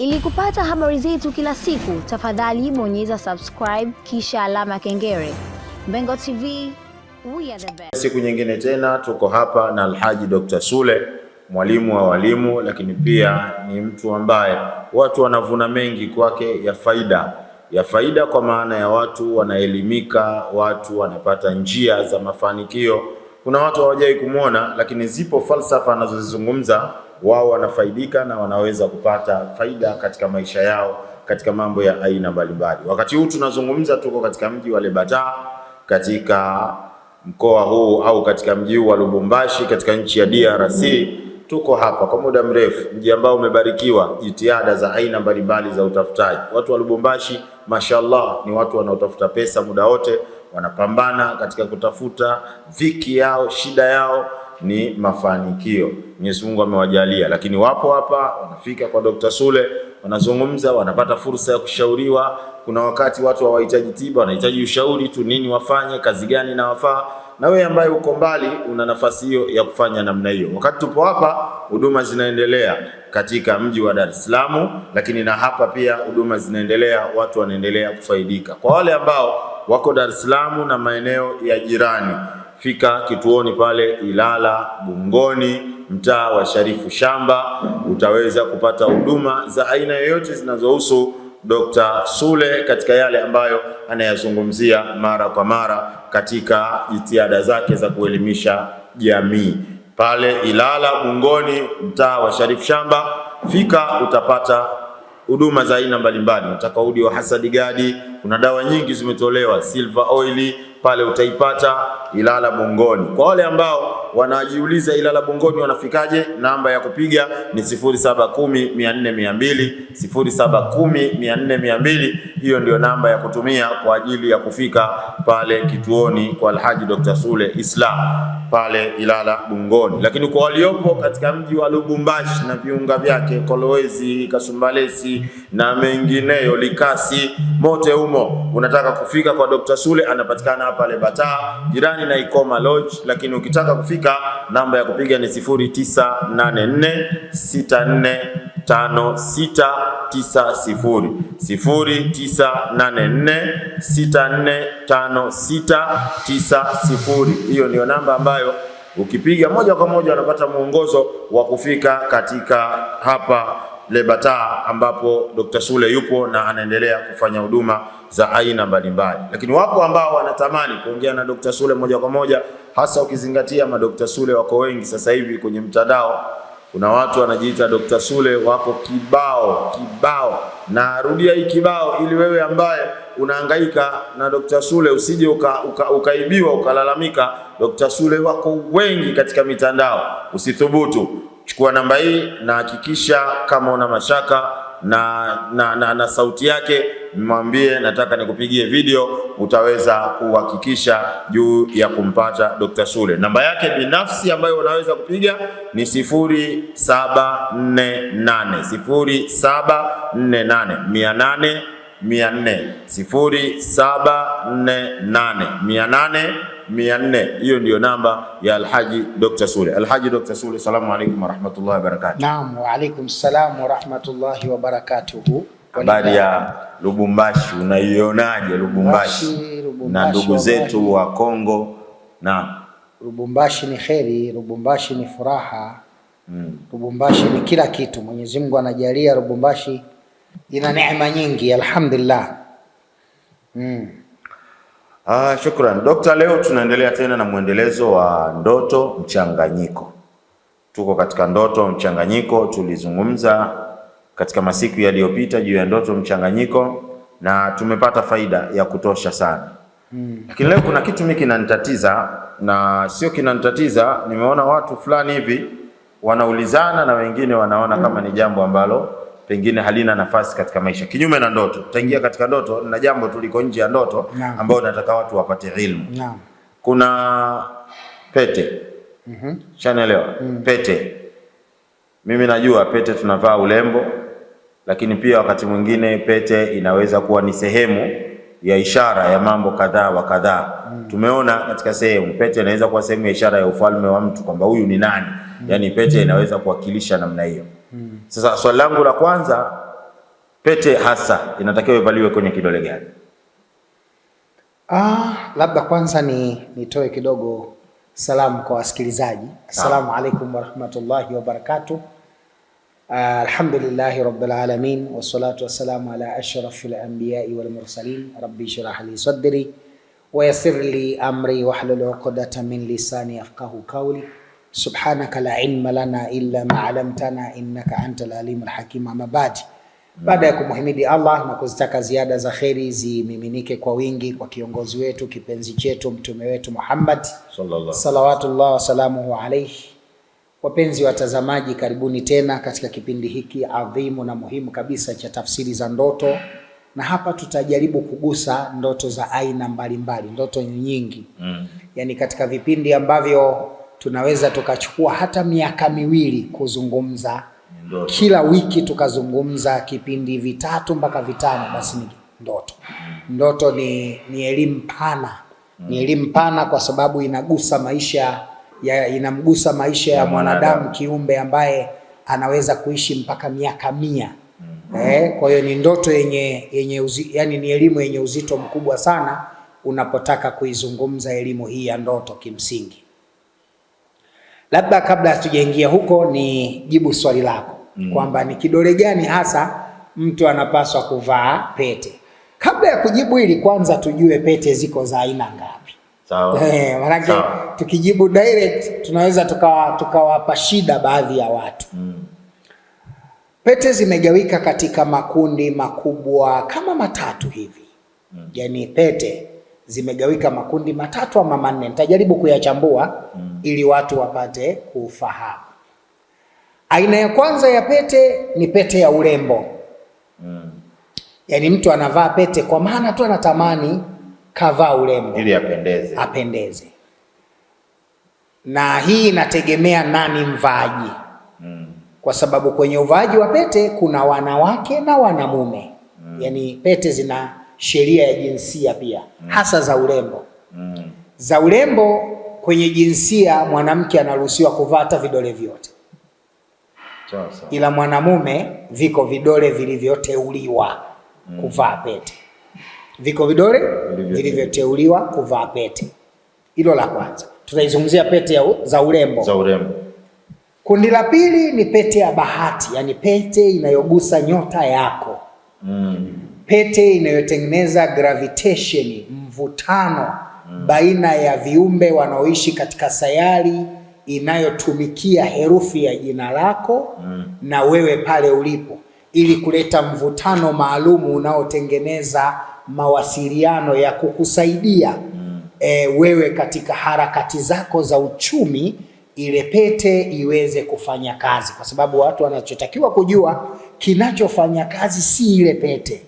Ili kupata habari zetu kila siku, tafadhali bonyeza subscribe kisha alama kengele. Mbengo TV, we are the best. Siku nyingine tena tuko hapa na Alhaji Dr. Sule, mwalimu wa walimu, lakini pia ni mtu ambaye watu wanavuna mengi kwake ya faida kwa maana ya watu wanaelimika, watu wanapata njia za mafanikio. Kuna watu hawajai kumuona, lakini zipo falsafa anazozizungumza, wao wanafaidika na wanaweza kupata faida katika maisha yao katika mambo ya aina mbalimbali. Wakati huu tunazungumza, tuko katika mji wa Lebata katika mkoa huu au katika mji wa Lubumbashi katika nchi ya DRC. Tuko hapa kwa muda mrefu, mji ambao umebarikiwa jitihada za aina mbalimbali za utafutaji. Watu wa Lubumbashi mashallah ni watu wanaotafuta pesa muda wote, wanapambana katika kutafuta dhiki yao, shida yao ni mafanikio. Mwenyezi Mungu amewajalia, lakini wapo hapa wanafika kwa Dr. Sule, wanazungumza, wanapata fursa ya kushauriwa. Kuna wakati watu hawahitaji tiba, wanahitaji ushauri tu, nini wafanye, kazi gani na wafaa. Na wewe ambaye uko mbali una nafasi hiyo ya kufanya namna hiyo. Wakati tupo hapa, huduma zinaendelea katika mji wa Dar es Salaam, lakini na hapa pia huduma zinaendelea, watu wanaendelea kufaidika. Kwa wale ambao wako Dar es Salaam na maeneo ya jirani, fika kituoni pale Ilala Bungoni, mtaa wa Sharifu Shamba, utaweza kupata huduma za aina yoyote zinazohusu Dr. Sule katika yale ambayo anayazungumzia mara kwa mara katika jitihada zake za kuelimisha jamii. Pale Ilala Bungoni, mtaa wa Sharifu Shamba, fika utapata huduma za aina mbalimbali. Unataka udi wa hasadi gadi, kuna dawa nyingi zimetolewa, silver oil pale utaipata Ilala Bungoni. Kwa wale ambao wanajiuliza Ilala Bungoni wanafikaje, namba ya kupiga ni 0710 400 hiyo ndio namba ya kutumia kwa ajili ya kufika pale kituoni kwa Alhaji Dr. Sule Islam pale Ilala Bungoni. Lakini kwa waliopo katika mji wa Lubumbashi na viunga vyake, Kolwezi, Kasumbalesi na mengineyo, Likasi, mote humo, unataka kufika kwa Dr. Sule, anapatikana hapa Lebata jirani na Ikoma Lodge. Lakini ukitaka kufika, namba ya kupiga ni 0984645690, 0984645690. hiyo ndio namba ambayo ukipiga moja kwa moja unapata mwongozo wa kufika katika hapa Lebata ambapo Dr. Sule yupo na anaendelea kufanya huduma za aina mbalimbali. Lakini wapo ambao wanatamani kuongea na Dr. Sule moja kwa moja, hasa ukizingatia Dr. Sule wako wengi sasa hivi kwenye mtandao. Kuna watu wanajiita Dr. Sule wako kibao. Na rudia hii kibao ili wewe ambaye unahangaika na Dr. Sule usije ukaibiwa ukalalamika. Dr. Sule wako wengi katika mitandao, usithubutu. Chukua namba hii na hakikisha kama una mashaka na sauti yake, mwambie nataka nikupigie video, utaweza kuhakikisha juu ya kumpata Dr. Sule. Namba yake binafsi ambayo unaweza kupiga ni 0748 0748 hiyo ndio namba ya Alhaji Dr. Sule. Alhaji Dr. Sule, salamu alaykum wa rahmatullahi wa barakatuh. Naam, wa alaykum salam wa rahmatullahi wa barakatuh. Habari ya Lubumbashi, unaionaje Lubumbashi na ndugu zetu wa Kongo? Naam, Lubumbashi ni kheri, Lubumbashi ni furaha. Lubumbashi ni kila kitu. Mwenyezi Mungu anajalia Lubumbashi ina neema nyingi, alhamdulillah. Shukran. Dokta, leo tunaendelea tena na mwendelezo wa ndoto mchanganyiko. Tuko katika ndoto mchanganyiko, tulizungumza katika masiku yaliyopita juu ya ndoto mchanganyiko na tumepata faida ya kutosha sana. Lakini leo kuna kitu mimi kinanitatiza, na sio kinanitatiza, nimeona watu fulani hivi wanaulizana na wengine wanaona kama ni jambo ambalo pengine halina nafasi katika maisha. Kinyume na ndoto, tutaingia katika ndoto na jambo tuliko nje ya ndoto ambao nataka watu wapate ilmu. Kuna pete. Shanaelewa? Pete. Mimi najua pete tunavaa ulembo, lakini pia wakati mwingine pete inaweza kuwa ni sehemu ya ishara ya mambo kadhaa wa kadhaa. Tumeona katika sehemu pete inaweza kuwa sehemu ya ishara ya ufalme wa mtu, kwamba huyu ni nani. Yani pete inaweza kuwakilisha namna hiyo. Sasa swali langu la kwanza, Pete hasa inatakiwa ivaliwe kwenye kidole gani? Labda kwanza nitoe kidogo salamu kwa wasikilizaji. Assalamu alaikum warahmatullahi wabarakatuh. Alhamdulillahi rabbil alamin wassalatu wassalamu ala ashrafil anbiya'i wal mursalin. Rabbi shrah li sadri wa yassir li amri wahlul 'uqdatan min lisani yafqahu qawli. Subhanaka la ilma lana illa ma 'allamtana innaka antal alimul hakim. Amma ba'd. Baada ya kumhimidi Allah na kuzitaka ziada za kheri zimiminike kwa wingi kwa kiongozi wetu, kipenzi chetu, mtume wetu Muhammad salawatullah wasalamuhu alayhi. Wapenzi watazamaji, karibuni tena katika kipindi hiki adhimu na muhimu kabisa cha tafsiri za ndoto, na hapa tutajaribu kugusa ndoto za aina mbalimbali, ndoto nyingi. Yani katika vipindi ambavyo tunaweza tukachukua hata miaka miwili kuzungumza ndoto. Kila wiki tukazungumza kipindi 3 mpaka 5, basi ni ndoto. Ndoto ni elimu pana. Ni elimu pana kwa sababu inamgusa maisha ya mwanadamu, kiumbe ambaye anaweza kuishi mpaka miaka 100. Kwa hiyo ni ndoto yani ni elimu yenye uzito mkubwa sana unapotaka kuizungumza elimu hii ya ndoto kimsingi. Labda kabla hatujaingia huko ni jibu swali lako kwamba ni kidole gani hasa mtu anapaswa kuvaa pete. Kabla ya kujibu hili, kwanza tujue pete ziko za aina ngapi. Sawa. Maana tukijibu direct tunaweza tukawapa shida baadhi ya watu. Pete zimegawika katika makundi makubwa kama 3 hivi. Yani pete zimegawika makundi 3 ama 4. Nitajaribu kuyachambua ili watu wapate kufahamu. Aina ya kwanza ya pete ni pete ya urembo. Yani mtu anavaa pete kwa maana tu anatamani kavaa urembo ili apendeze. Na hii inategemea nani mvaaji. Kwa sababu kwenye uvaaji wa pete kuna wanawake na wanamume. Yani pete zina sheria ya jinsia pia, hasa za urembo. Za urembo kwenye jinsia, mwanamke anaruhusiwa kuvaa hata vidole vyote. Ila mwanamume viko vidole vilivyoteuliwa kuvaa pete. Viko vidole vilivyoteuliwa kuvaa pete. Hilo la kwanza. Tutaizungumzia pete za urembo. Kundi la pili ni pete ya bahati, yani pete inayogusa nyota yako. Pete inayotengeneza gravitation, mvutano baina ya viumbe wanaoishi katika sayari inayotumikia herufi ya jina lako na wewe pale ulipo, ili kuleta mvutano maalumu unaotengeneza mawasiliano ya kukusaidia wewe katika harakati zako za uchumi, ile pete iweze kufanya kazi. Kwa sababu watu wanachotakiwa kujua, kinachofanya kazi si ile pete.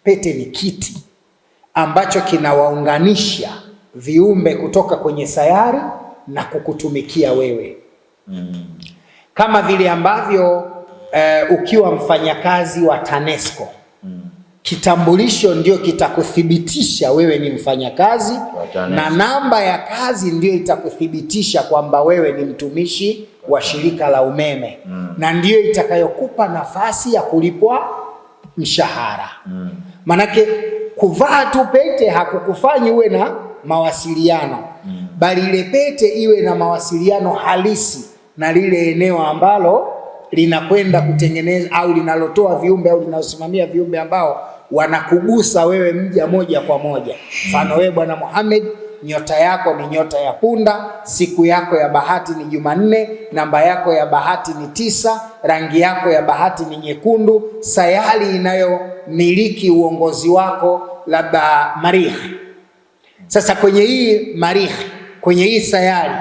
Pete ni kiti ambacho kinawaunganisha viumbe kutoka kwenye sayari na kukutumikia wewe. Kama vile ambavyo ukiwa mfanyakazi wa TANESCO, kitambulisho ndio kitakuthibitisha wewe ni mfanyakazi, na namba ya kazi ndio itakuthibitisha kwamba wewe ni mtumishi wa shirika la umeme, na ndio itakayokupa nafasi ya kulipwa mshahara. Manake kuvaa tu pete hakukufanyi uwe na mawasiliano, bali ile pete iwe na mawasiliano halisi na lile eneo ambalo linakwenda kutengeneza au linalotoa viumbe au linalosimamia viumbe ambao wanakugusa wewe moja kwa moja. Mfano wewe Bwana Muhammad, nyota yako ni nyota ya punda, siku yako ya bahati ni Jumanne, namba yako ya bahati ni 9, rangi yako ya bahati ni nyekundu, sayari inayomiliki uongozi wako labda Marikh. Sasa kwenye hii Marikh, kwenye hii sayari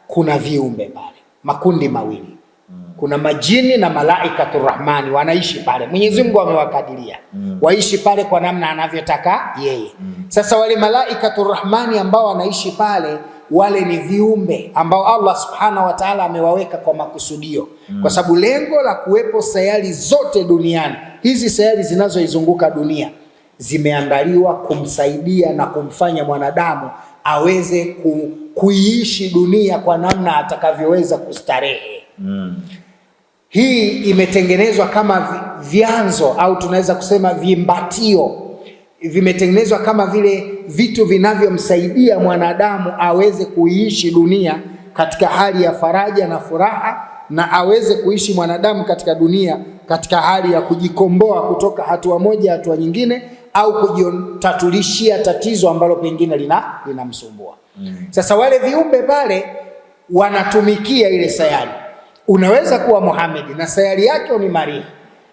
kuna viumbe pale, makundi mawili. Kuna majini na malaikatur rahmani wanaishi pale. Mwenyezi Mungu amewakadiria waishi pale kwa namna anavyotaka yeye. Sasa wale malaikatur rahmani ambao wanaishi pale, wale ni viumbe ambao Allah subhanahu wa ta'ala amewaweka kwa makusudio. Kwa sababu lengo la kuwepo sayari zote duniani, hizi sayari zinazoizunguka dunia, zimeandaliwa kumsaidia na kumfanya mwanadamu aweze kuiishi dunia kwa namna atakavyoweza kustarehe. Hii imetengenezwa kama vyanzo au tunaweza kusema vimbatio, vimetengenezwa kama vile vitu vinavyomsaidia mwanadamu aweze kuishi dunia katika hali ya faraja na furaha, na aweze kuishi mwanadamu katika dunia katika hali ya kujikomboa kutoka hatua moja hatua nyingine, au kujitatulishia tatizo ambalo pengine linamsumbua. Sasa wale viumbe pale wanatumikia ile sayari. Unaweza kuwa Muhammad na sayari yake ni Maria,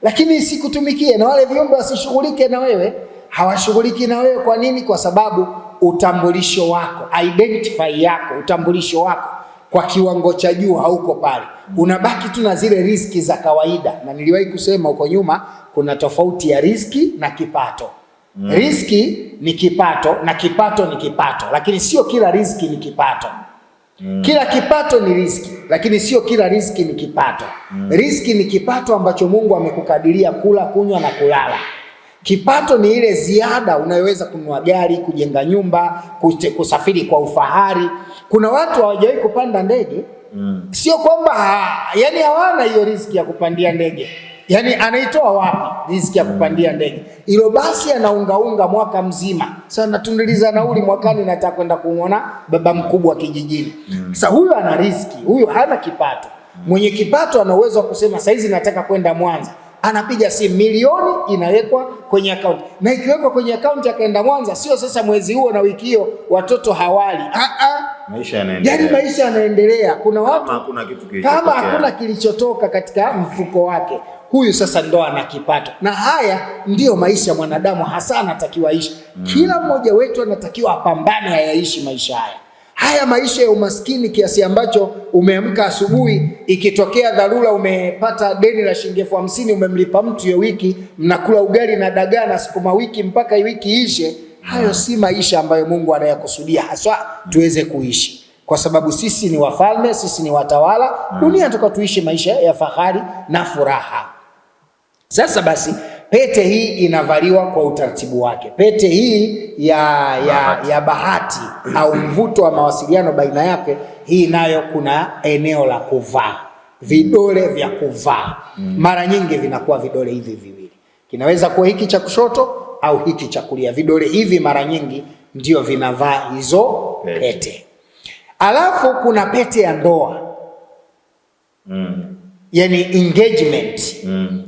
lakini isikutumikie, na wale viumbe wasishughulike na wewe. Hawashughuliki na wewe. Kwa nini? Kwa sababu utambulisho wako, identify yako, utambulisho wako kwa kiwango cha juu hauko pale. Unabaki tu na zile riski za kawaida, na niliwahi kusema huko nyuma kuna tofauti ya riski na kipato. Riski ni kipato na kipato ni kipato, lakini sio kila riski ni kipato. Kila kipato ni riski, lakini sio kila riski ni kipato. Riski ni kipato ambacho Mungu amekukadiria kula, kunywa na kulala. Kipato ni ile ziada unayoweza kununua gari, kujenga nyumba, kusafiri kwa ufahari. Kuna watu hawajawahi kupanda ndege. Sio kwamba yani hawana hiyo riski ya kupandia ndege. Yani anaitoa wapi riski ya kupandia ndege? Ilo basi anaungaunga mwaka mzima. Sasa natunduliza nauli mwakani, nataka kwenda kuona baba mkubwa kijijini. Sasa huyu ana riski, huyu hana kipato. Mwenye kipato ana uwezo wa kusema saizi nataka kwenda Mwanza. Anapiga simu, milioni inawekwa kwenye account. Na ikiwekwa kwenye account akaenda Mwanza, sio sasa mwezi huo na wiki hiyo watoto hawali. Maisha yanaendelea. Yaani maisha yanaendelea. Kuna watu kama hakuna kilichotoka katika mfuko wake. Huyu sasa ndo ana kipato. Na haya ndiyo maisha mwanadamu hasa anatakiwa ishi. Kila mmoja wetu anatakiwa apambane ayaishi maisha haya. Haya maisha ya umaskini kiasi ambacho umeamka asubuhi, ikitokea dharura umepata deni la shilingi 50,000 umemlipa mtu ya wiki, mnakula ugali na dagaa na sukuma wiki mpaka wiki ishe. Hayo si maisha ambayo Mungu anayakusudia haswa tuweze kuishi. Kwa sababu sisi ni wafalme, sisi ni watawala, dunia tunataka tuishi maisha ya fahari na furaha. Sasa basi pete hii inavaliwa kwa utaratibu wake. Pete hii ya bahati au mvuto wa mawasiliano baina yake, hii nayo kuna eneo la kuvaa, vidole vya kuvaa. Mara nyingi vinakuwa vidole hivi viwili. Kinaweza kuwa hiki cha kushoto au hiki cha kulia. Vidole hivi mara nyingi ndio vinavaa hizo pete. Alafu kuna pete ya ndoa. Yani engagement.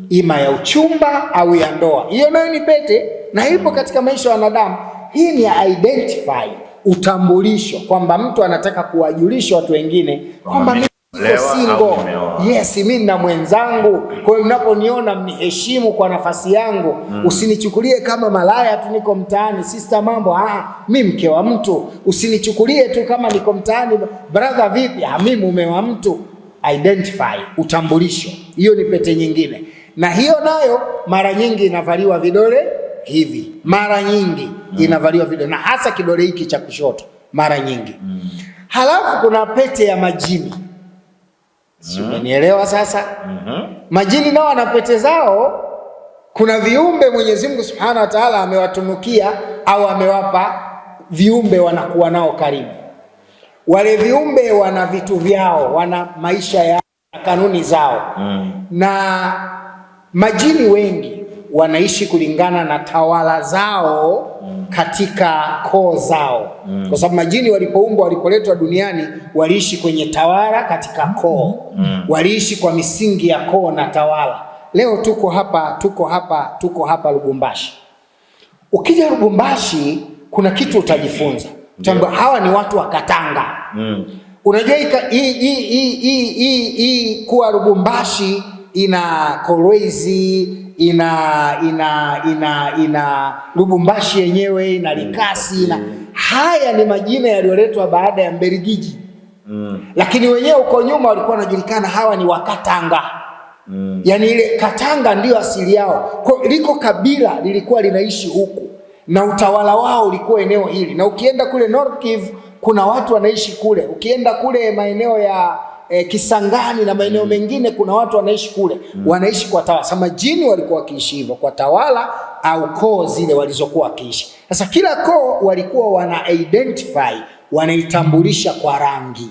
Ima ya uchumba au ya ndoa. Hiyo nayo ni pete na ipo katika maisha ya wanadamu. Hii ni identify, utambulisho, kwamba mtu anataka kuwajulisha watu wengine kwamba mimi niko single. Yes, mimi na mwenzangu. Kwa hiyo mnaponiona mniheshimu kwa nafasi yangu. Usinichukulie kama malaya tu niko mtaani, sister mambo. Mimi mke wa mtu. Usinichukulie tu kama niko mtaani, brother vipi? Mimi mume wa mtu. Identify, utambulisho. Hiyo ni pete nyingine. Na hiyo nayo mara nyingi inavaliwa vidole hivi. Mara nyingi inavaliwa vidole, na hasa kidole hiki cha kushoto mara nyingi. Halafu kuna pete ya majini. Umenielewa sasa? Majini nao wana pete zao. Kuna viumbe Mwenyezi Mungu Subhanahu wa Ta'ala amewatunukia au amewapa viumbe wanakuwa nao karibu. Wale viumbe wana vitu vyao, wana maisha yao, kanuni zao. Na majini wengi wanaishi kulingana na tawala zao katika koo zao. Kwa sababu majini walipoumbwa, walipoletwa duniani, waliishi kwenye tawala katika koo. Waliishi kwa misingi ya koo na tawala. Leo tuko hapa Lubumbashi. Ukija Lubumbashi kuna kitu utajifunza. Hawa ni watu wa Katanga. Unajua hii kuwa Lubumbashi ina Kolwezi, ina Lubumbashi yenyewe, ina Likasi, haya ni majina yaliyoletwa baada ya Mbelgiji. Lakini wenyewe uko nyuma walikuwa wanajulikana hawa ni Wakatanga. Yani ile Katanga ndio asili yao. Kwa liko kabila lilikuwa linaishi huku na utawala wao ulikuwa eneo hili. Na ukienda kule North Kivu kuna watu wanaishi kule. Ukienda kule maeneo ya Kisangani na maeneo mengine kuna watu wanaishi kule. Wanaishi kwa tawala. Sasa majini walikuwa wakiishi hivyo kwa tawala au koo zile walizokuwa wakiishi. Sasa kila koo walikuwa wana identify, wanaitambulisha kwa rangi.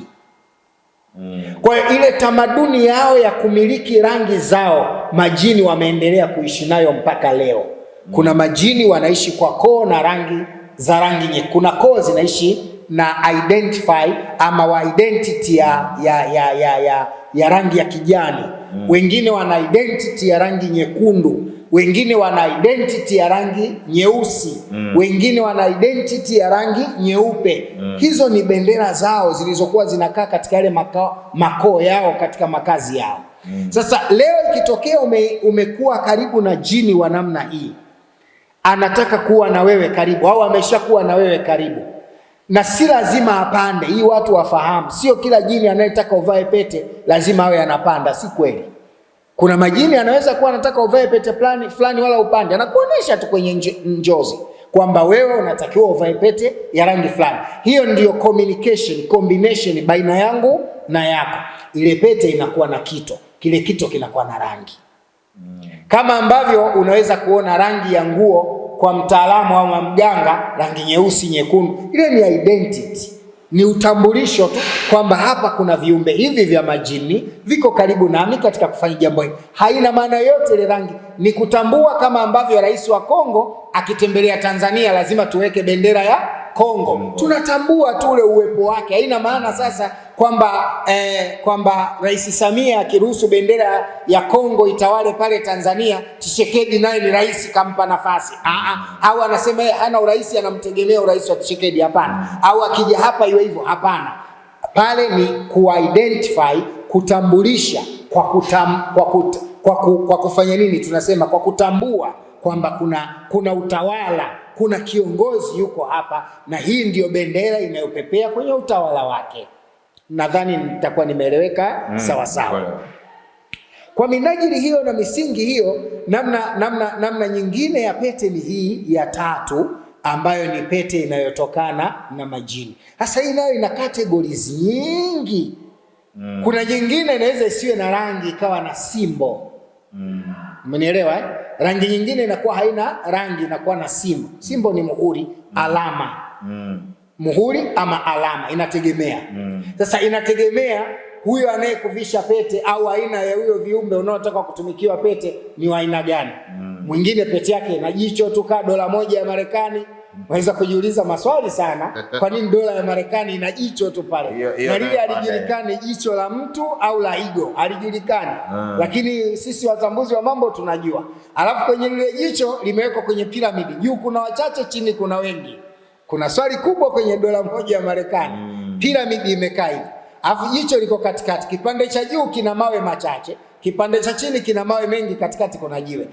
Kwa hiyo ile tamaduni yao ya kumiliki rangi zao majini wameendelea kuishi nayo mpaka leo. Kuna majini wanaishi kwa koo na rangi za rangi nyingi. Kuna koo zinaishi na identify ama wa identity ya rangi ya kijani. Wengine wana identity ya rangi nyekundu, wengine wana identity ya rangi nyeusi, wengine wana identity ya rangi nyeupe. Hizo ni bendera zao zilizokuwa zinakaa katika yale makoo yao, katika makazi yao. Sasa leo ikitokea umekuwa karibu na jini wa namna hii, anataka kuwa na wewe karibu au ameshakuwa na wewe karibu, na si lazima apande. Hii watu wafahamu, sio kila jini anayetaka uvae pete lazima awe anapanda. Si kweli. Kuna majini anaweza kuwa anataka uvae pete fulani wala upande, anakuonesha tu kwenye njozi kwamba wewe unatakiwa uvae pete ya rangi fulani. Hiyo ndiyo combination baina yangu na yako. Ile pete inakuwa na kito, kile kito kinakuwa na rangi. Kama ambavyo unaweza kuona rangi ya nguo kwa mtaalamu au mganga, rangi nyeusi, nyekundu, ile ni identity, ni utambulisho tu kwamba hapa kuna viumbe hivi vya majini viko karibu nami katika kufanya jambo hili. Haina maana yote ile rangi, ni kutambua. Kama ambavyo rais wa Kongo akitembelea Tanzania lazima tuweke bendera ya Kongo, tunatambua tu ule uwepo wake. Haina maana sasa kwamba Rais Samia akiruhusu bendera ya Kongo itawale pale Tanzania, Tshisekedi naye ni rais kampa nafasi. Au anasema yeye hana urais, anamtegemea urais wa Tshisekedi. Hapana. Au akija hapa iwe hivyo. Hapana. Pale ni kuidentify, kutambulisha kwa kufanya nini? Tunasema kwa kutambua kwamba kuna utawala, kuna kiongozi yuko hapa, na hii ndiyo bendera inayopepea kwenye utawala wake. Nadhani nitakuwa nimeeleweka sawa sawa. Kwa minajili hiyo na misingi hiyo, namna nyingine ya pete ni hii ya tatu, ambayo ni pete inayotokana na majini. Sasa hii nayo ina categories nyingi. Kuna nyingine inaweza isiwe na rangi, ikawa na simbo. Umenielewa eh? Rangi nyingine inakuwa haina rangi, inakuwa na simbo. Simbo ni muhuri, alama. Muhuri ama alama, inategemea. Sasa inategemea huyo anayekuvisha pete au aina ya huyo viumbe unaotaka kutumikiwa pete ni wa aina gani. Mwingine pete yake ina jicho tu ka $1 ya Marekani. Unaweza kujiuliza maswali sana, kwa nini dola ya Marekani ina jicho tu pale? Na lile halijulikani jicho la mtu au la igo, halijulikani. Lakini sisi watambuzi wa mambo tunajua. Alafu kwenye lile jicho limewekwa kwenye piramidi. Juu kuna wachache, chini kuna wengi. Kuna swali kubwa kwenye $1 ya Marekani. Piramidi imekaa hivi. Alafu jicho liko katikati. Kipande cha juu kina mawe machache, kipande cha chini kina mawe mengi, katikati kuna jiwe.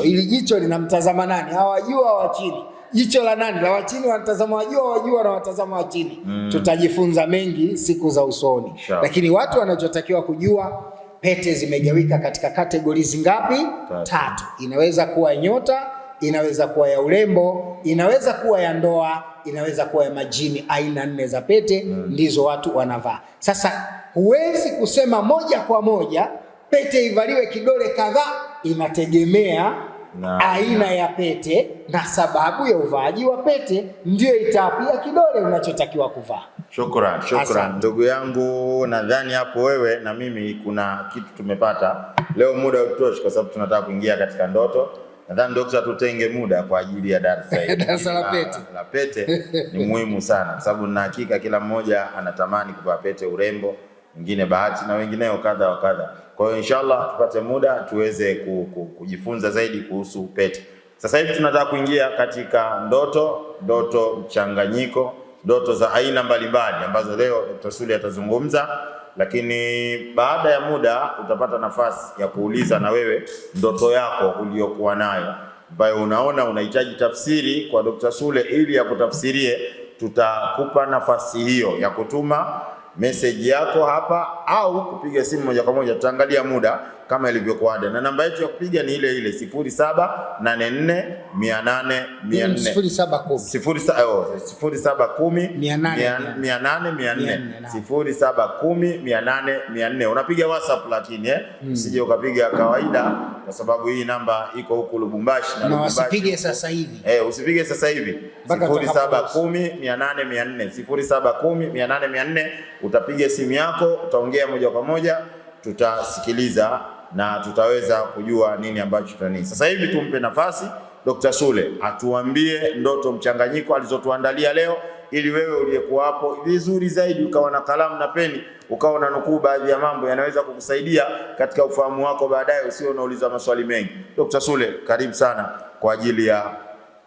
Ili jicho linamtazama nani? Hawajua wa chini. Jicho la nani? La wa chini wanatazama wajua, wajua na watazama wa chini. Tutajifunza mengi siku za usoni. Lakini watu wanachotakiwa kujua, pete zimegawika katika categories ngapi? 3. Inaweza kuwa nyota, inaweza kuwa ya urembo, inaweza kuwa ya ndoa, inaweza kuwa ya majini. Aina 4 za pete ndizo watu wanavaa. Sasa huwezi kusema moja kwa moja pete ivaliwe kidole kadhaa, inategemea aina ya pete na sababu ya uvaaji wa pete, ndio itapia kidole unachotakiwa kuvaa. Shukran ndugu yangu. Nadhani hapo wewe na mimi kuna kitu tumepata leo. Muda utoshi kwa sababu tunataka kuingia katika ndoto. Nadhani dokta, tutenge muda kwa ajili ya darasa hili. Darasa la pete. La pete ni muhimu sana kwa sababu na hakika kila mmoja anatamani kuvaa pete, urembo, wengine bahati na wengineo kadha wa kadha. Kwa hiyo inshallah tupate muda tuweze kujifunza zaidi kuhusu pete. Sasa hivi tunataka kuingia katika ndoto mchanganyiko, ndoto za aina mbalimbali ambazo leo Dr. Sule atazungumza, lakini baada ya muda utapata nafasi ya kuuliza na wewe ndoto yako uliyokuwa nayo ambayo unaona unahitaji tafsiri kwa Dr. Sule ili akutafsirie. Tutakupa nafasi hiyo ya kutuma message yako hapa au kupiga simu moja kwa moja. Tutaangalia muda kama ilivyokuwa ada, na namba yetu ya kupiga ni ile ile 0784 800 0710 unapiga WhatsApp, lakini usije ukapiga kawaida kwa sababu hii namba iko huko Lubumbashi na usipige sasa hivi. Usipige sasa hivi. 0710 800 0710 800 utapiga simu yako, utaongea ongea moja kwa moja, tutasikiliza na tutaweza kujua nini ambacho tutani. Sasa hivi tumpe nafasi Dr. Sule atuambie ndoto mchanganyiko alizotuandalia leo, ili wewe uliyekuwa hapo vizuri zaidi ukawa na kalamu na peni ukawa na nukuu baadhi ya mambo yanaweza kukusaidia katika ufahamu wako baadaye, usio unauliza maswali mengi. Dr. Sule, karibu sana kwa ajili ya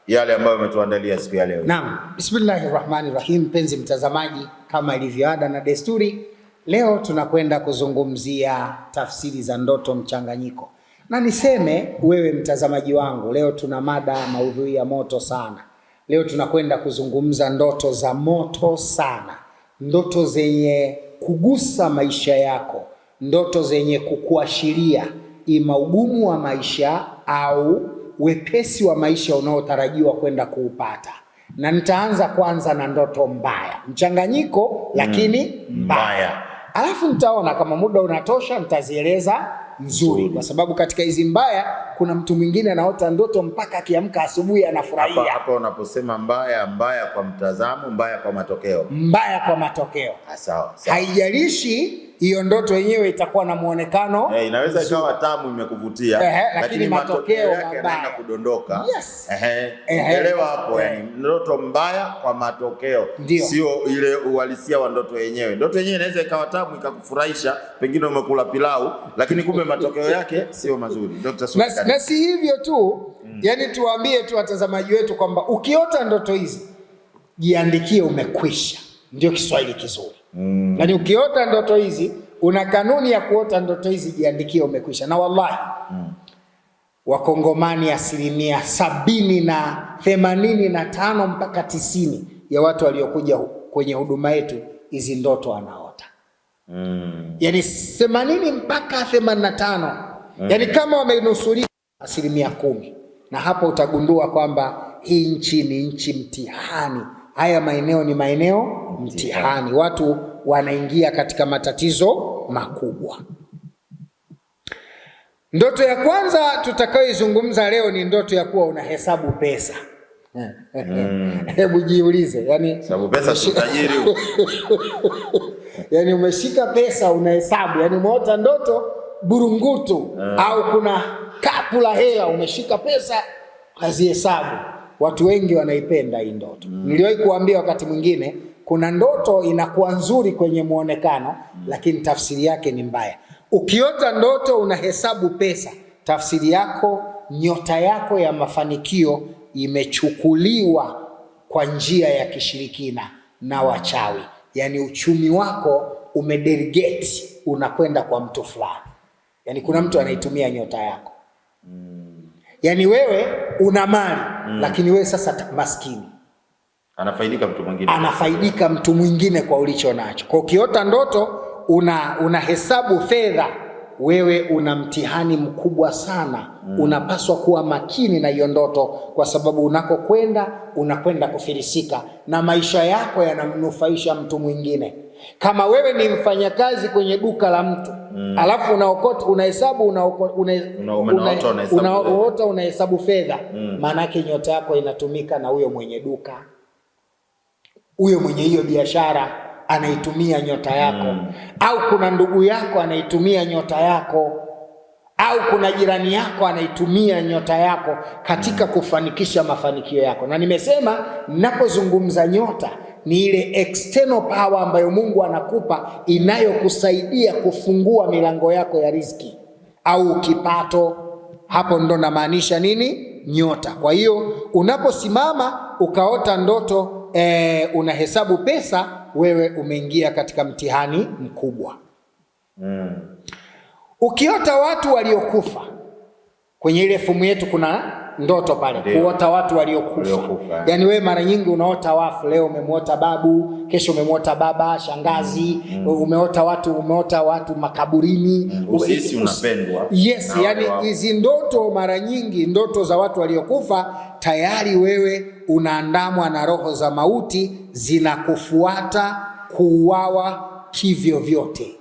yale ambayo umetuandalia siku ya leo. Naam, Bismillahirrahmanirrahim. Mpenzi mtazamaji, kama ilivyo ada na desturi, leo tunakwenda kuzungumzia tafsiri za ndoto mchanganyiko. Na niseme wewe mtazamaji wangu, leo tuna mada maudhui ya moto sana. Leo tunakwenda kuzungumza ndoto za moto sana, ndoto zenye kugusa maisha yako, ndoto zenye kukuashiria ima ugumu wa maisha au wepesi wa maisha unaotarajiwa kwenda kuupata. Na nitaanza kwanza na ndoto mbaya, mchanganyiko lakini mbaya. Alafu nitaona kama muda unatosha nitazieleza nzuri, kwa sababu katika hizi mbaya kuna mtu mwingine anaota ndoto mpaka akiamka asubuhi anafurahia. Hapa unaposema mbaya, mbaya kwa mtazamo, mbaya kwa matokeo. Mbaya kwa matokeo. Sawa. Haijalishi hiyo ndoto yenyewe itakuwa na muonekano. Inaweza ikawa tamu imekuvutia, lakini matokeo yake yanaenda kudondoka. Yes. Elewa hapo, yani ndoto mbaya kwa matokeo. Sio ile uhalisia wa ndoto yenyewe. Ndoto yenyewe inaweza ikawa tamu ikakufurahisha, pengine umekula pilau, lakini kumbe matokeo yake sio mazuri. Dr. Sule, na si hivyo tu, yani tuwaambie tu watazamaji wetu kwamba ukiota ndoto hizi jiandikie umekwisha. Ndio Kiswahili kizuri. Yani ukiota ndoto hizi, una kanuni ya kuota ndoto hizi, jiandikie umekwisha. Na wallahi Wakongomani 85 mpaka 90 ya watu waliokuja kwenye huduma yetu hizi ndoto wanaota. Yani 80 mpaka 85. Yani kama wamenusurika 10%. Na hapo utagundua kwamba hii nchi ni nchi mtihani. Haya maeneo ni maeneo mtihani. Watu wanaingia katika matatizo makubwa. Ndoto ya kwanza tutakayoizungumza leo ni ndoto ya kuwa unahesabu pesa. Hebu jiulize, yani hesabu pesa tutajiri. Yani umeshika pesa unahesabu, yani umeota ndoto burungutu au kuna kapu la hela umeshika pesa hazihesabu. Watu wengi wanaipenda hii ndoto. Niliwahi kuambia wakati mwingine kuna ndoto inakuwa nzuri kwenye muonekano, lakini tafsiri yake ni mbaya. Ukiota ndoto unahesabu pesa, tafsiri yako, nyota yako ya mafanikio imechukuliwa kwa njia ya kishirikina na wachawi. Yani uchumi wako umedelegate, unakwenda kwa mtu fulani. Yani kuna mtu anaitumia nyota yako. Yani wewe una mali, lakini wewe sasa maskini. Anafaidika mtu mwingine kwa ulicho nacho. Kwa ukiota ndoto unahesabu fedha, wewe una mtihani mkubwa sana. Unapaswa kuwa makini na hiyo ndoto, kwa sababu unakokwenda unakwenda kufilisika na maisha yako yanamnufaisha mtu mwingine. Kama wewe ni mfanyakazi kwenye duka la mtu, alafu unahesabu unahesabu fedha, maana yake nyota yako inatumika na huyo mwenye duka. Huyo mwenye hiyo biashara anaitumia nyota yako. Au kuna ndugu yako anaitumia nyota yako, au kuna jirani yako anaitumia nyota yako katika kufanikisha mafanikio yako. Na nimesema ninapozungumza nyota ni ile external power ambayo Mungu anakupa inayokusaidia kufungua milango yako ya riziki au kipato. Hapo ndo namaanisha nini? Nyota. Kwa hiyo unaposimama ukaota ndoto unahesabu pesa, wewe umeingia katika mtihani mkubwa. Ukiota watu waliokufa, kwenye ile fumu yetu kuna ndoto pale, kuota watu waliokufa. Yani wewe mara nyingi unaota wafu. Leo umemwota babu, kesho umemwota baba, shangazi, umeota watu makaburini. Sisi unapendwa. Yes, yani hizi ndoto mara nyingi, ndoto za watu waliokufa, tayari wewe unaandamwa na roho za mauti, zinakufuata kuuawa kivyo vyote.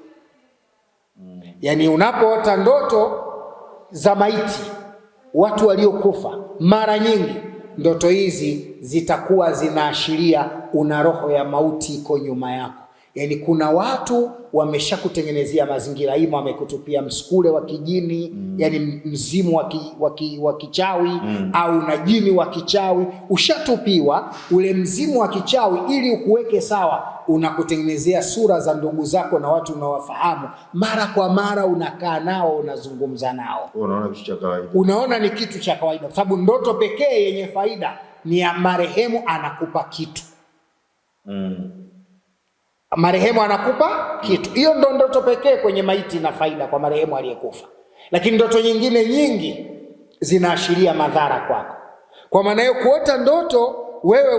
Yani unapoota ndoto za maiti, watu waliokufa, mara nyingi ndoto hizi zitakuwa zinaashiria una roho ya mauti iko nyuma yako. Yani kuna watu wameshakutengenezea mazingira, ima wamekutupia msukule wa kijini, yani mzimu wa kichawi au na jini wa kichawi. Ushatupiwa ule mzimu wa kichawi, ili ukuweke sawa, unakutengenezea sura za ndugu zako na watu unawafahamu. Mara kwa mara unakaa nao, unazungumza nao, unaona kitu cha kawaida, unaona ni kitu cha kawaida, kwa sababu ndoto pekee yenye faida ni ya marehemu anakupa kitu. Marehemu anakupa kitu. Hiyo ndo ndoto pekee kwenye maiti na faida kwa marehemu aliyekufa. Lakini ndoto nyingine nyingi zinaashiria madhara kwako. Kwa maana hiyo, kuota ndoto wewe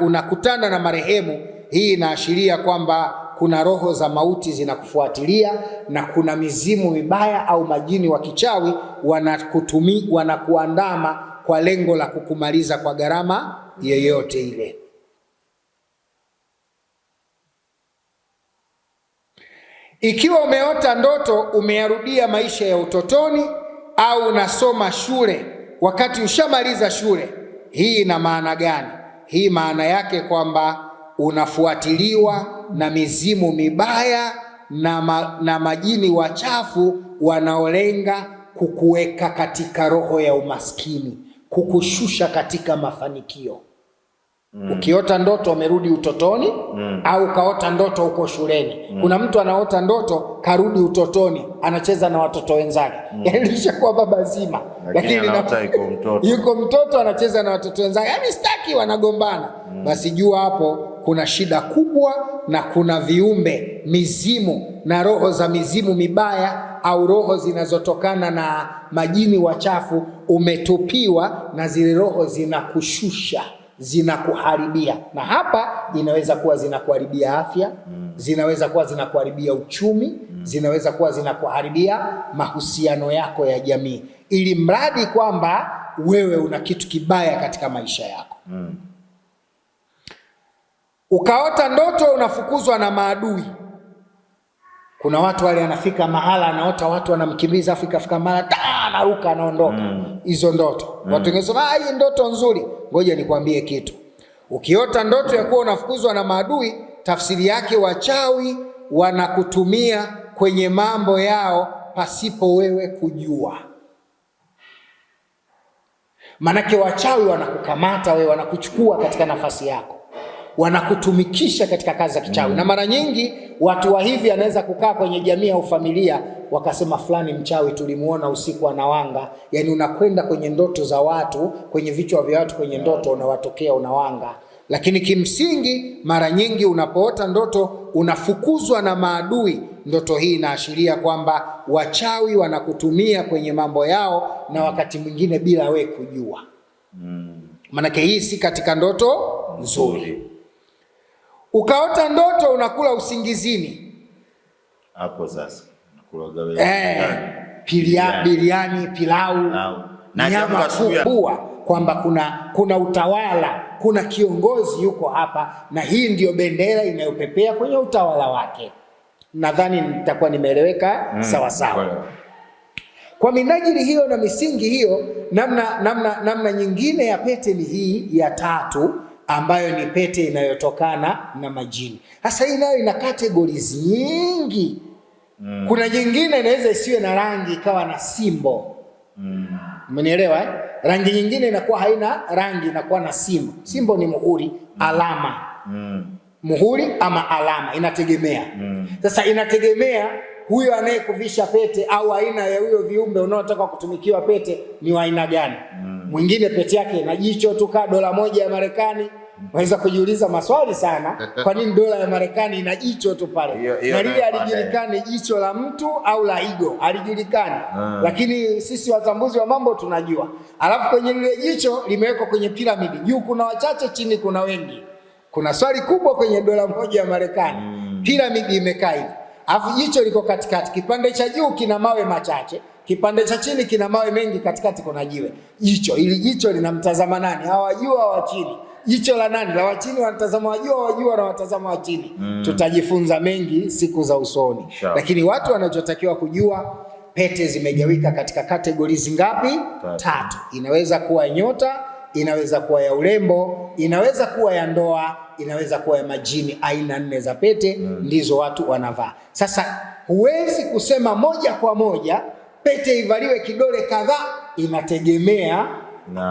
unakutana na marehemu, hii inaashiria kwamba kuna roho za mauti zinakufuatilia, na kuna mizimu mibaya au majini wa kichawi wanakuandama kwa lengo la kukumaliza kwa gharama yoyote ile. Ikiwa umeota ndoto umeyarudia maisha ya utotoni au unasoma shule wakati ushamaliza shule, hii ina maana gani? Hii maana yake kwamba unafuatiliwa na mizimu mibaya na majini wachafu wanaolenga kukuweka katika roho ya umaskini, kukushusha katika mafanikio. Ukiota ndoto umerudi utotoni au kaota ndoto uko shuleni. Kuna mtu anaota ndoto karudi utotoni, anacheza na watoto wenzake. Yaani lishakuwa baba zima, lakini yuko mtoto anacheza na watoto wenzake. Yaani sitaki, wanagombana. Basi jua hapo kuna shida kubwa, na kuna viumbe mizimu na roho za mizimu mibaya au roho zinazotokana na majini wachafu umetupiwa, na zile roho zinakushusha, zinakuharibia. Na hapa inaweza kuwa zinakuharibia afya, zinaweza kuwa zinakuharibia uchumi, zinaweza kuwa zinakuharibia mahusiano yako ya jamii, ili mradi kwamba wewe una kitu kibaya katika maisha yako. Ukaota ndoto unafukuzwa na maadui. Kuna watu wale anafika mahala anaota watu wanamkimbiza, fika mahala anaruka anaondoka. Hizo ndoto. Watu wengine wanasema hii ndoto nzuri. Ngoja nikwambie kitu. Ukiota ndoto ya kuwa unafukuzwa na maadui, tafsiri yake wachawi wanakutumia kwenye mambo yao pasipo wewe kujua. Manake wachawi wanakukamata wewe, wanakuchukua katika nafasi yako, wanakutumikisha katika kazi za kichawi. Na mara nyingi watu wa hivi anaweza kukaa kwenye jamii au familia wakasema fulani mchawi, tulimuona usiku anawanga. Yani unakwenda kwenye ndoto za watu, kwenye vichwa vya watu, kwenye ndoto unawatokea unawanga. Lakini kimsingi mara nyingi unapoota ndoto unafukuzwa na maadui, ndoto hii inaashiria kwamba wachawi wanakutumia kwenye mambo yao, na wakati mwingine bila we kujua. Manake hii si katika ndoto nzuri. Ukaota ndoto unakula usingizini. Hapo sasa unakula biriani, pilau, na nyama kubwa, kwamba kuna utawala, kuna kiongozi yuko hapa, na hii ndio bendera inayopepea kwenye utawala wake. Nadhani nitakuwa nimeeleweka sawa sawa. Kwa minajili hiyo na misingi hiyo, namna nyingine ya pete ni hii ya tatu, ambayo ni pete inayotokana na majini. Sasa hii nayo ina categories nyingi. Kuna nyingine inaweza isiwe na rangi, ikawa na simbo. Umenielewa eh? Rangi nyingine inakuwa haina rangi, inakuwa na simbo. Simbo ni muhuri, alama. Muhuri ama alama, inategemea. Sasa inategemea huyo anayekuvisha pete au aina ya huyo viumbe unaotaka kutumikiwa pete ni wa aina gani. Mwingine pete yake ina jicho tu kama dola moja ya Marekani. Unaweza kujiuliza maswali sana, kwa nini dola ya Marekani ina jicho tu pale? Na lile halijulikani jicho la mtu au la igo, halijulikani. Lakini sisi watambuzi wa mambo tunajua. Alafu kwenye lile jicho limewekwa kwenye piramidi. Juu kuna wachache, chini kuna wengi. Kuna swali kubwa kwenye dola moja ya Marekani. Piramidi imekaa hivi. Alafu jicho liko katikati. Kipande cha juu kina mawe machache, kipande cha chini kina mawe mengi, katikati kuna jiwe. Ili jicho linamtazama nani? Hawajua wa chini. Jicho la nani? La wachini wanatazama wajua, wajua na watazama wachini. Tutajifunza mengi siku za usoni. Lakini watu wanachotakiwa kujua, pete zimegawika katika categories ngapi? 3. Inaweza kuwa nyota, inaweza kuwa ya urembo, inaweza kuwa ya ndoa, inaweza kuwa ya majini. Aina 4 za pete ndizo watu wanavaa. Sasa huwezi kusema moja kwa moja pete ivaliwe kidole kadhaa, inategemea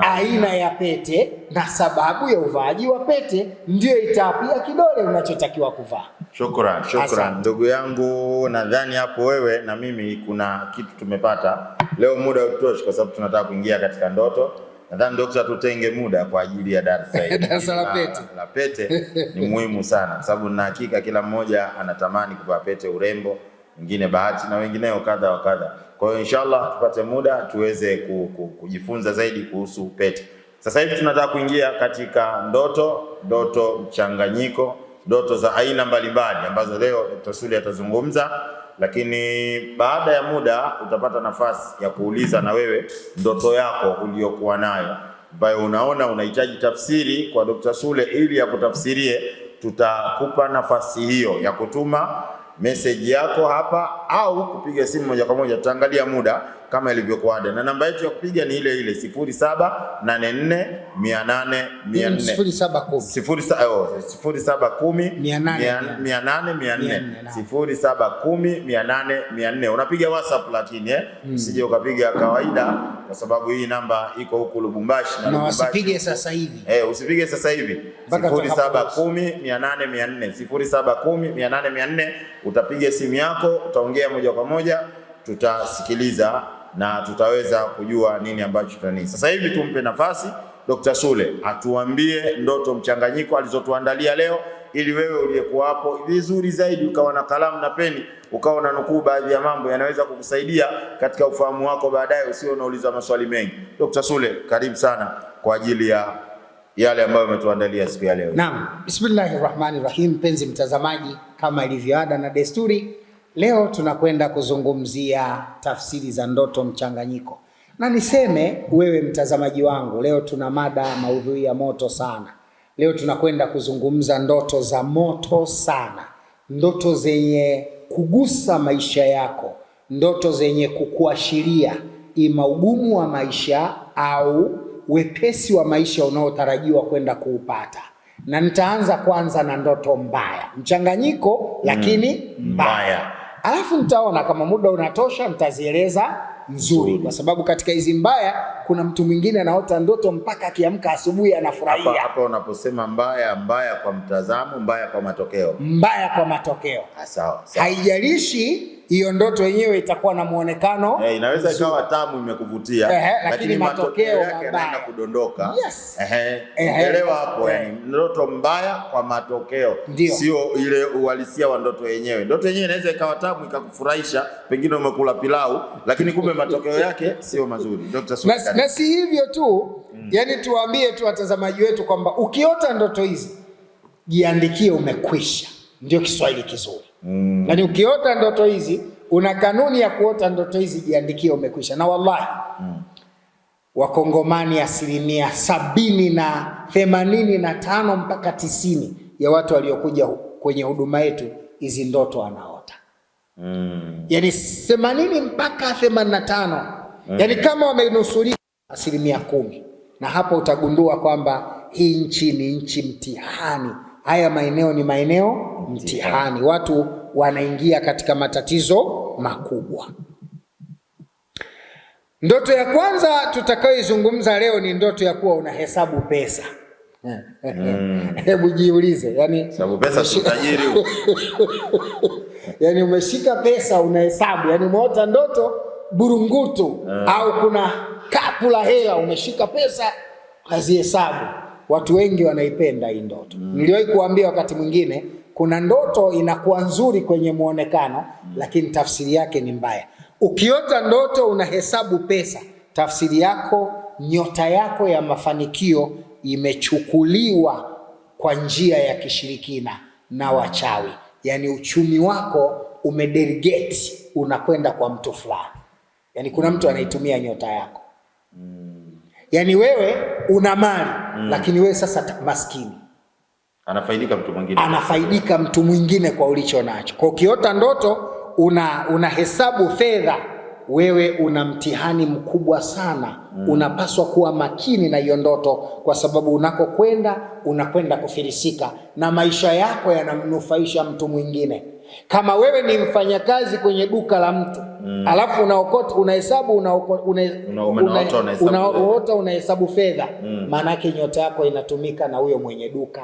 aina ya pete na sababu ya uvaaji wa pete ndio itapia kidole unachotakiwa kuvaa. Shukran ndugu yangu, nadhani hapo wewe na mimi kuna kitu tumepata leo. Muda utoshi kwa sababu tunataka kuingia katika ndoto. Nadhani daktari, tutenge muda kwa ajili ya darasa hili. Darasa la pete. La pete ni muhimu sana kwa sababu na hakika kila mmoja anatamani kuvaa pete, urembo, wengine bahati na wengineo kadha wa kadha. Kwa hiyo inshallah tupate muda tuweze kujifunza zaidi kuhusu pete. Sasa hivi tunataka kuingia katika ndoto mchanganyiko, ndoto za aina mbalimbali ambazo leo Dr. Sule atazungumza, lakini baada ya muda utapata nafasi ya kuuliza na wewe ndoto yako uliyokuwa nayo ambayo unaona unahitaji tafsiri kwa Dr. Sule ili akutafsirie. Tutakupa nafasi hiyo ya kutuma message yako hapa au kupiga simu moja kwa moja. Tutaangalia muda kama ilivyokuwa ada, na namba yetu ya kupiga ni ile ile 0784 800 0710 unapiga WhatsApp, lakini usije ukapiga kawaida kwa sababu hii namba iko huku Lubumbashi na usipige sasa hivi. Usipige sasa hivi. 0710 utapiga simu yako, utaongea moja kwa moja, tutasikiliza na tutaweza kujua nini ambacho tutani. Sasa hivi tumpe nafasi Dr. Sule atuambie ndoto mchanganyiko alizotuandalia leo, ili wewe uliyekuwa hapo vizuri zaidi ukawa na kalamu na peni ukawa na nukuu baadhi ya mambo yanaweza kukusaidia katika ufahamu wako baadaye, usio unauliza maswali mengi. Dr. Sule, karibu sana kwa ajili ya yale ambayo umetuandalia siku ya leo. Naam, bismillahirrahmanirrahim. Mpenzi mtazamaji, kama ilivyo ada na desturi, leo tunakwenda kuzungumzia tafsiri za ndoto mchanganyiko. Na niseme wewe mtazamaji wangu, leo tuna mada maudhui ya moto sana. Leo tunakwenda kuzungumza ndoto za moto sana, ndoto zenye kugusa maisha yako, ndoto zenye kukuashiria ima ugumu wa maisha au wepesi wa maisha unaotarajiwa kwenda kuupata. Na nitaanza kwanza na ndoto mbaya, mchanganyiko lakini mbaya. Alafu nitaona kama muda unatosha nitazieleza nzuri, kwa sababu katika hizi mbaya kuna mtu mwingine anaota ndoto mpaka akiamka asubuhi anafurahia. Hapa unaposema mbaya kwa mtazamo, mbaya kwa matokeo. Mbaya kwa matokeo. Sawa. Haijalishi hiyo ndoto yenyewe itakuwa na muonekano inaweza ikawa tamu imekuvutia, lakini matokeo yake yanaenda kudondoka. Yes. Elewa hapo, yani ndoto mbaya kwa matokeo, sio ile uhalisia wa ndoto yenyewe. Ndoto yenyewe inaweza ikawa tamu ikakufurahisha, pengine umekula pilau, lakini kumbe matokeo yake sio mazuri. Dr. Sule, na si hivyo tu, yani tuambie tu watazamaji wetu kwamba ukiota ndoto hizi jiandikie umekwisha. Ndio Kiswahili kizuri. Yani ukiota ndoto hizi, una kanuni ya kuota ndoto hizi, jiandikie umekwisha. Na wallahi Wakongomani 85 mpaka 90 ya watu waliokuja kwenye huduma yetu hizi ndoto wanaota. Yani 80 mpaka 85. Yani kama wamenusurika 10%. Na hapo utagundua kwamba hii nchi ni nchi mtihani. Haya maeneo ni maeneo mtihani. Watu wanaingia katika matatizo makubwa. Ndoto ya kwanza tutakayoizungumza leo ni ndoto ya kuwa unahesabu pesa. Hebu jiulize, yani hesabu pesa si tajiri huo. Yani umeshika pesa unahesabu, yani umeota ndoto burungutu au kuna kapu la hela umeshika pesa kazihesabu. Watu wengi wanaipenda hii ndoto. Niliwahi kuambia wakati mwingine kuna ndoto inakuwa nzuri kwenye muonekano lakini tafsiri yake ni mbaya. Ukiota ndoto unahesabu pesa, tafsiri yako, nyota yako ya mafanikio imechukuliwa kwa njia ya kishirikina na wachawi. Yani uchumi wako umedelegate, unakwenda kwa mtu fulani. Yani kuna mtu anaitumia nyota yako. Yani wewe una mali lakini wewe sasa maskini. Anafaidika mtu mwingine kwa ulicho nacho. Kwa ukiota ndoto unahesabu fedha wewe una mtihani mkubwa sana. Unapaswa kuwa makini na hiyo ndoto, kwa sababu unakokwenda unakwenda kufilisika na maisha yako yanamnufaisha mtu mwingine. Kama wewe ni mfanyakazi kwenye duka la mtu, alafu unaokota unahesabu unahesabu fedha, maana yake nyota yako inatumika na huyo mwenye duka,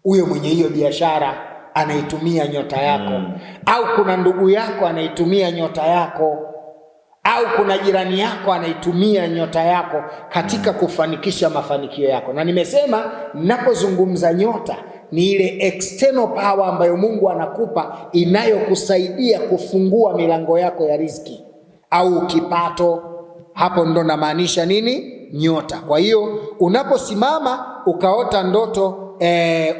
huyo mwenye hiyo biashara anaitumia nyota yako. Au kuna ndugu yako anaitumia nyota yako, au kuna jirani yako anaitumia nyota yako katika kufanikisha mafanikio yako. Na nimesema ninapozungumza nyota ni ile external power ambayo Mungu anakupa inayokusaidia kufungua milango yako ya riziki au kipato. Hapo ndo namaanisha nini? Nyota. Kwa hiyo unaposimama ukaota ndoto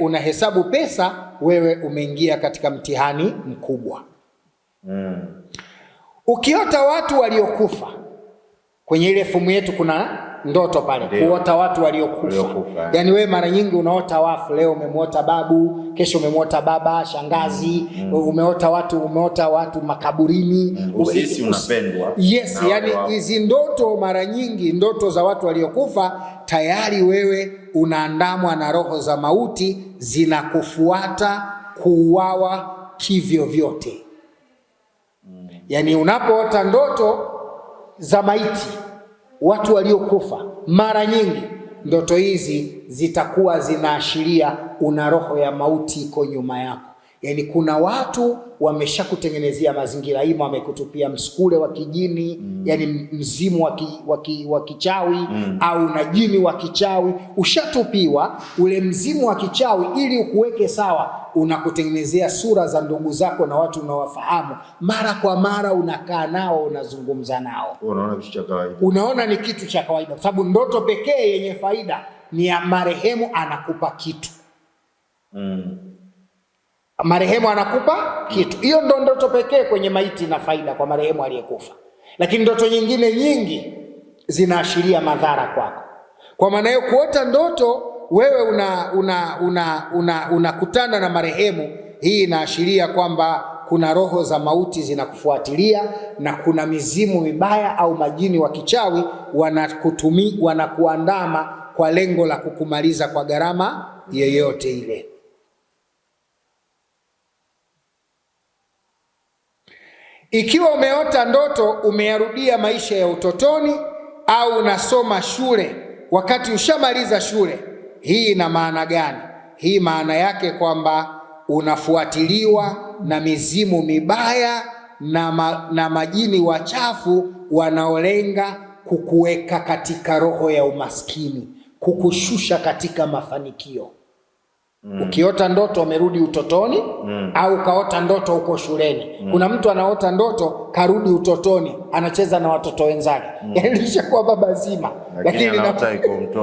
unahesabu pesa, wewe umeingia katika mtihani mkubwa. Ukiota watu waliokufa, kwenye ile fumu yetu kuna ndoto pale, kuota watu waliokufa. Yani wewe mara nyingi unaota wafu. Leo umemwota babu, kesho umemwota baba, shangazi, umeota watu makaburini. Usisi unapendwa. Yes, yani hizi ndoto mara nyingi, ndoto za watu waliokufa, tayari wewe unaandamwa na roho za mauti, zinakufuata kuuawa kivyo vyote. Yani unapoota ndoto za maiti, watu waliokufa, mara nyingi ndoto hizi zitakuwa zinaashiria una roho ya mauti iko nyuma yako. Yani kuna watu wameshakutengenezea mazingira, ima wamekutupia msukule wa kijini, yani mzimu wa kichawi, au na jini wa kichawi. Ushatupiwa ule mzimu wa kichawi, ili ukuweke sawa, unakutengenezea sura za ndugu zako na watu unawafahamu. Mara kwa mara unakaa nao, unazungumza nao. Unaona kitu cha kawaida. Unaona ni kitu cha kawaida, kwa sababu ndoto pekee yenye faida ni ya marehemu anakupa kitu. Marehemu anakupa kitu. Hiyo ndo ndoto pekee kwenye maiti na faida kwa marehemu aliyekufa. Lakini ndoto nyingine nyingi zinaashiria madhara kwako. Kwa maana hiyo, kuota ndoto wewe unakutana na marehemu, hii inaashiria kwamba kuna roho za mauti zinakufuatilia, na kuna mizimu mibaya au majini wa kichawi wanakuandama kwa lengo la kukumaliza kwa gharama yoyote ile. Ikiwa umeota ndoto umeyarudia maisha ya utotoni, au unasoma shule wakati ushamaliza shule, hii ina maana gani? Hii maana yake kwamba unafuatiliwa na mizimu mibaya na majini wachafu wanaolenga kukuweka katika roho ya umaskini, kukushusha katika mafanikio. Ukiota ndoto umerudi utotoni, au kaota ndoto uko shuleni. Kuna mtu anaota ndoto karudi utotoni, anacheza na watoto wenzake. Yaani lishakuwa baba zima, lakini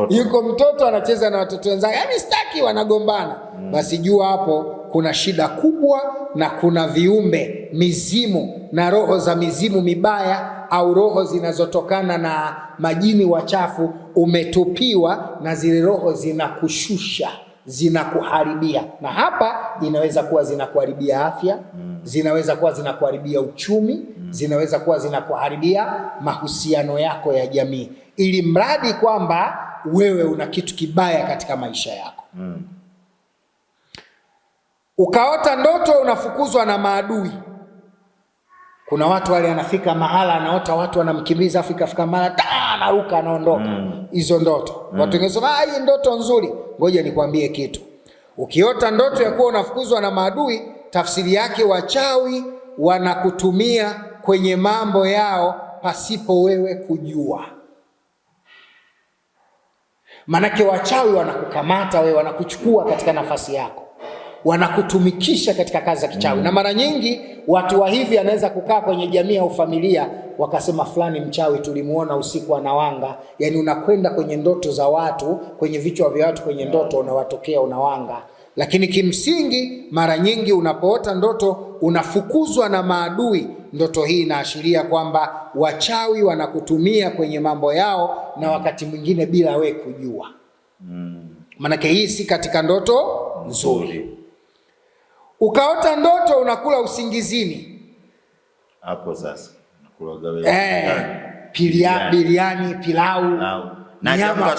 yuko mtoto anacheza na watoto wenzake. Yaani sitaki, wanagombana. Basi jua hapo kuna shida kubwa, na kuna viumbe mizimu na roho za mizimu mibaya, au roho zinazotokana na majini wachafu. Umetupiwa na zile roho, zinakushusha, zinakuharibia. Na hapa inaweza kuwa zinakuharibia afya, zinaweza kuwa zinakuharibia uchumi, zinaweza kuwa zinakuharibia mahusiano yako ya jamii, ili mradi kwamba wewe una kitu kibaya katika maisha yako. Ukaota ndoto unafukuzwa na maadui. Kuna watu wale anafika mahala anaota watu wanamkimbiza, afika mahala anaruka, anaondoka. Hizo ndoto. Watu wengine sema hii ndoto nzuri. Ngoja nikwambie kitu. Ukiota ndoto ya kuwa unafukuzwa na maadui, tafsiri yake wachawi wanakutumia kwenye mambo yao pasipo wewe kujua. Manake wachawi wanakukamata wewe, wanakuchukua katika nafasi yako, wanakutumikisha katika kazi za kichawi. Na mara nyingi watu wa hivi anaweza kukaa kwenye jamii au familia, wakasema fulani mchawi, tulimuona usiku anawanga. Yani unakwenda kwenye ndoto za watu, kwenye vichwa vya watu, kwenye ndoto unawatokea, unawanga. Lakini kimsingi mara nyingi unapoota ndoto unafukuzwa na maadui, ndoto hii inaashiria kwamba wachawi wanakutumia kwenye mambo yao, na wakati mwingine bila we kujua. Manake hii si katika ndoto nzuri. Ukaota ndoto unakula usingizini. Hapo sasa biriani, pilau, na nyama